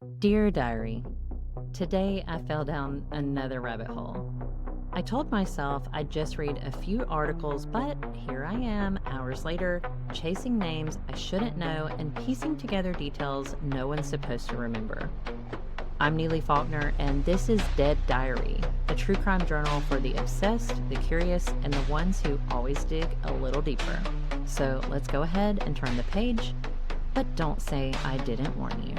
Dear Diary, today I fell down another rabbit hole. I told myself I'd just read a few articles, but here I am, hours later, chasing names I shouldn't know and piecing together details no one's supposed to remember. I'm Neeli Faulkner, and this is Dead Diary, a true crime journal for the obsessed, the curious, and the ones who always dig a little deeper. So let's go ahead and turn the page, but don't say I didn't warn you.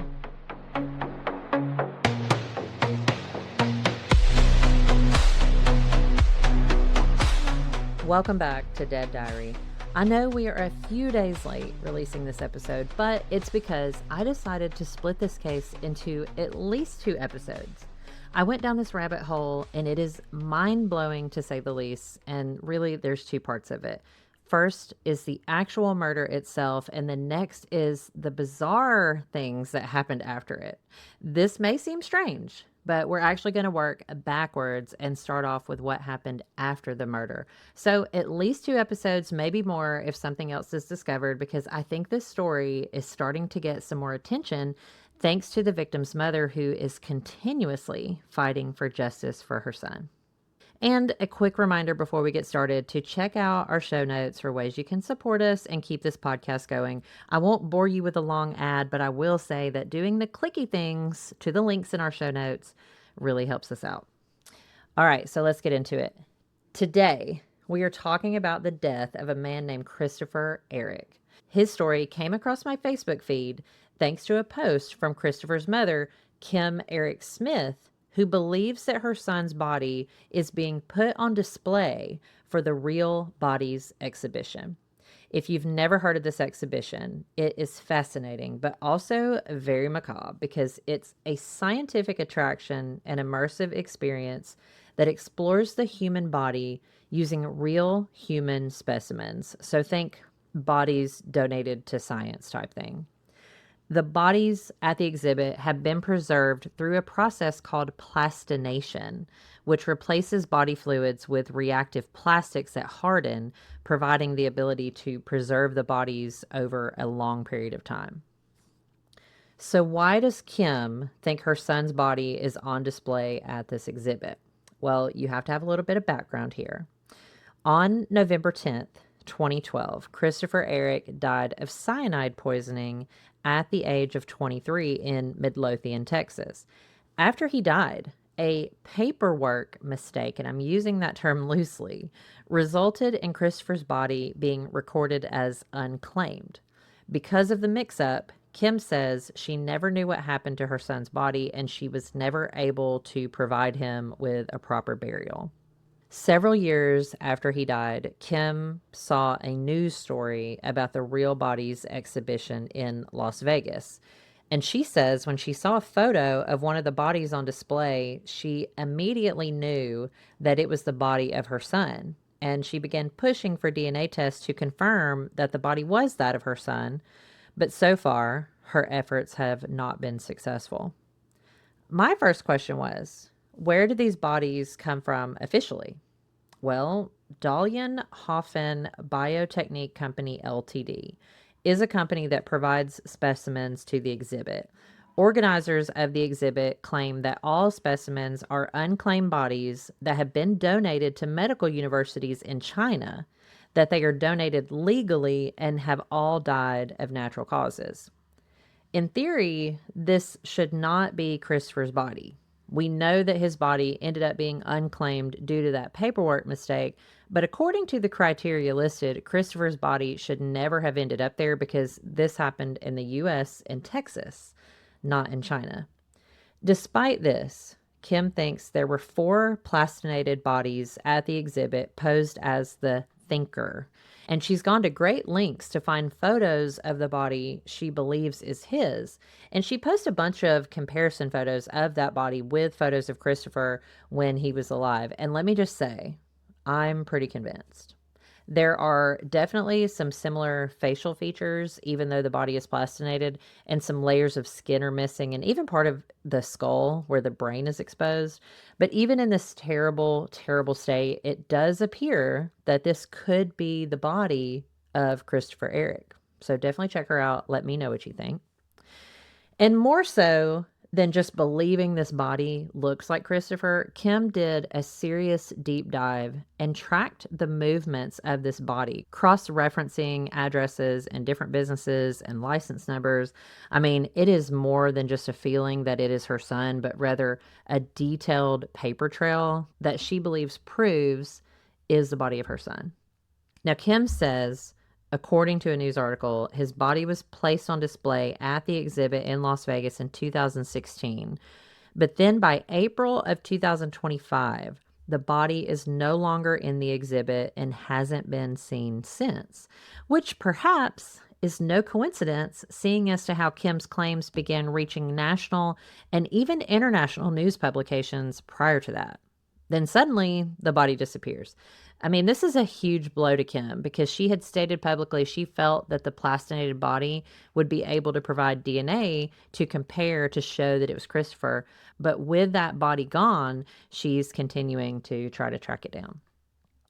Welcome back to Dead Diary. I know we are a few days late releasing this episode, but it's because I decided to split this case into at least 2 episodes. I went down this rabbit hole and it is mind-blowing to say the least, and really there's 2 parts of it. First is the actual murder itself, and the next is the bizarre things that happened after it. This may seem strange, but we're actually going to work backwards and start off with what happened after the murder. So at least 2 episodes, maybe more if something else is discovered, because I think this story is starting to get some more attention thanks to the victim's mother, who is continuously fighting for justice for her son. And a quick reminder before we get started to check out our show notes for ways you can support us and keep this podcast going. I won't bore you with a long ad, but I will say that doing the clicky things to the links in our show notes really helps us out. All right, so let's get into it. Today, we are talking about the death of a man named Christopher Erick. His story came across my Facebook feed thanks to a post from Christopher's mother, Erick Smith, who believes that her son's body is being put on display for the Real Bodies exhibition. If you've never heard of this exhibition, it is fascinating, but also very macabre because it's a scientific attraction and immersive experience that explores the human body using real human specimens. So think bodies donated to science type thing. The bodies at the exhibit have been preserved through a process called plastination, which replaces body fluids with reactive plastics that harden, providing the ability to preserve the bodies over a long period of time. So why does Kim think her son's body is on display at this exhibit? Well, you have to have a little bit of background here. On November 10th, 2012, Christopher Erick died of cyanide poisoning at the age of 23 in Midlothian, Texas. After he died, a paperwork mistake, and I'm using that term loosely, resulted in Christopher's body being recorded as unclaimed. Because of the mix-up, Kim says she never knew what happened to her son's body and she was never able to provide him with a proper burial. Several years after he died, Kim saw a news story about the Real Bodies exhibition in Las Vegas. And she says when she saw a photo of one of the bodies on display, she immediately knew that it was the body of her son. And she began pushing for DNA tests to confirm that the body was that of her son. But so far, her efforts have not been successful. My first question was, where did these bodies come from officially? Well, Dalian Hoffen Biotechnique Company Ltd. is a company that provides specimens to the exhibit. Organizers of the exhibit claim that all specimens are unclaimed bodies that have been donated to medical universities in China, that they are donated legally, and have all died of natural causes. In theory, this should not be Christopher's body. We know that his body ended up being unclaimed due to that paperwork mistake, but according to the criteria listed, Christopher's body should never have ended up there because this happened in the US and Texas, not in China. Despite this, Kim thinks there were 4 plastinated bodies at the exhibit posed as the thinker. And she's gone to great lengths to find photos of the body she believes is his. And she posted a bunch of comparison photos of that body with photos of Christopher when he was alive. And let me just say, I'm pretty convinced. There are definitely some similar facial features, even though the body is plastinated, and some layers of skin are missing, and even part of the skull where the brain is exposed. But even in this terrible, terrible state, it does appear that this could be the body of Christopher Erick. So definitely check her out. Let me know what you think. And more so than just believing this body looks like Christopher, Kim did a serious deep dive and tracked the movements of this body, cross-referencing addresses and different businesses and license numbers. I mean, it is more than just a feeling that it is her son, but rather a detailed paper trail that she believes proves is the body of her son. Now, Kim says, according to a news article, his body was placed on display at the exhibit in Las Vegas in 2016. But then by April of 2025, the body is no longer in the exhibit and hasn't been seen since, which perhaps is no coincidence, seeing as to how Kim's claims began reaching national and even international news publications prior to that. Then suddenly, the body disappears. I mean, this is a huge blow to Kim because she had stated publicly she felt that the plastinated body would be able to provide DNA to compare to show that it was Christopher. But with that body gone, she's continuing to try to track it down.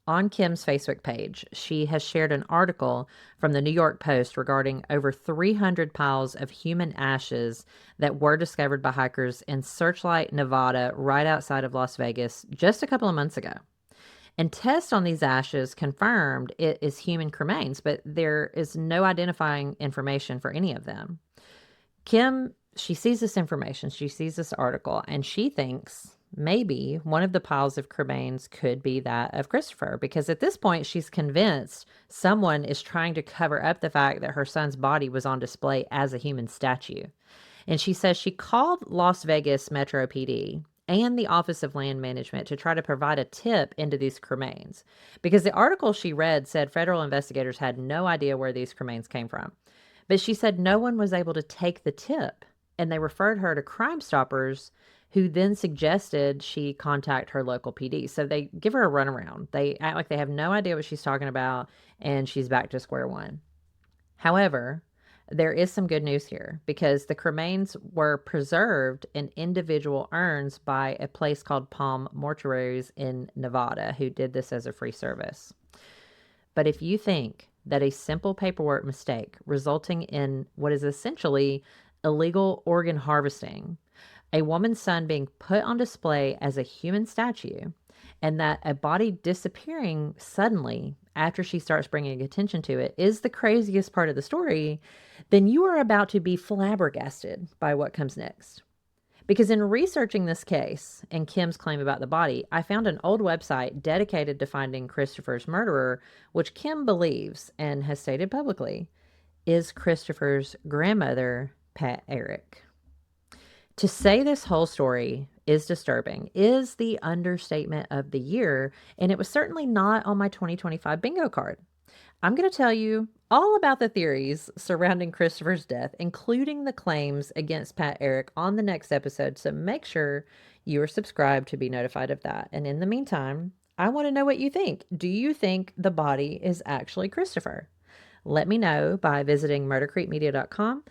On Kim's Facebook page, she has shared an article from the New York Post regarding over 300 piles of human ashes that were discovered by hikers in Searchlight, Nevada, right outside of Las Vegas, just a couple of months ago. And tests on these ashes confirmed it is human cremains, but there is no identifying information for any of them. Kim, she sees this information, she sees this article, and she thinks maybe one of the piles of cremains could be that of Christopher, because at this point she's convinced someone is trying to cover up the fact that her son's body was on display as a human statue. And she says she called Las Vegas Metro PD and the Office of Land Management to try to provide a tip into these cremains, because the article she read said federal investigators had no idea where these cremains came from. But she said no one was able to take the tip, and they referred her to Crime Stoppers, who then suggested she contact her local PD. So they give her a runaround. They act like they have no idea what she's talking about, and she's back to square one. However, there is some good news here, because the cremains were preserved in individual urns by a place called Palm Mortuaries in Nevada, who did this as a free service. But if you think that a simple paperwork mistake resulting in what is essentially illegal organ harvesting, a woman's son being put on display as a human statue, and that a body disappearing suddenly after she starts bringing attention to it is the craziest part of the story, then you are about to be flabbergasted by what comes next. Because in researching this case and Kim's claim about the body, I found an old website dedicated to finding Christopher's murderer, which Kim believes and has stated publicly is Christopher's grandmother, Pat Erick. To say this whole story is disturbing is the understatement of the year, and it was certainly not on my 2025 bingo card. I'm going to tell you all about the theories surrounding Christopher's death, including the claims against Pat Erick, on the next episode, so make sure you are subscribed to be notified of that. And in the meantime, I want to know what you think. Do you think the body is actually Christopher? Let me know by visiting murdercreekmedia.com.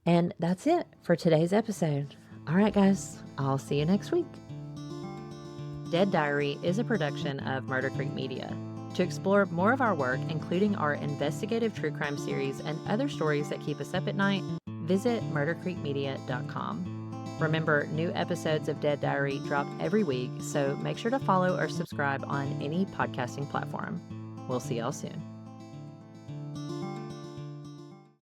And that's it for today's episode. All right, guys, I'll see you next week. Dead Diary is a production of Murder Creek Media. To explore more of our work, including our investigative true crime series and other stories that keep us up at night, visit murdercreekmedia.com. Remember, new episodes of Dead Diary drop every week, so make sure to follow or subscribe on any podcasting platform. We'll see y'all soon.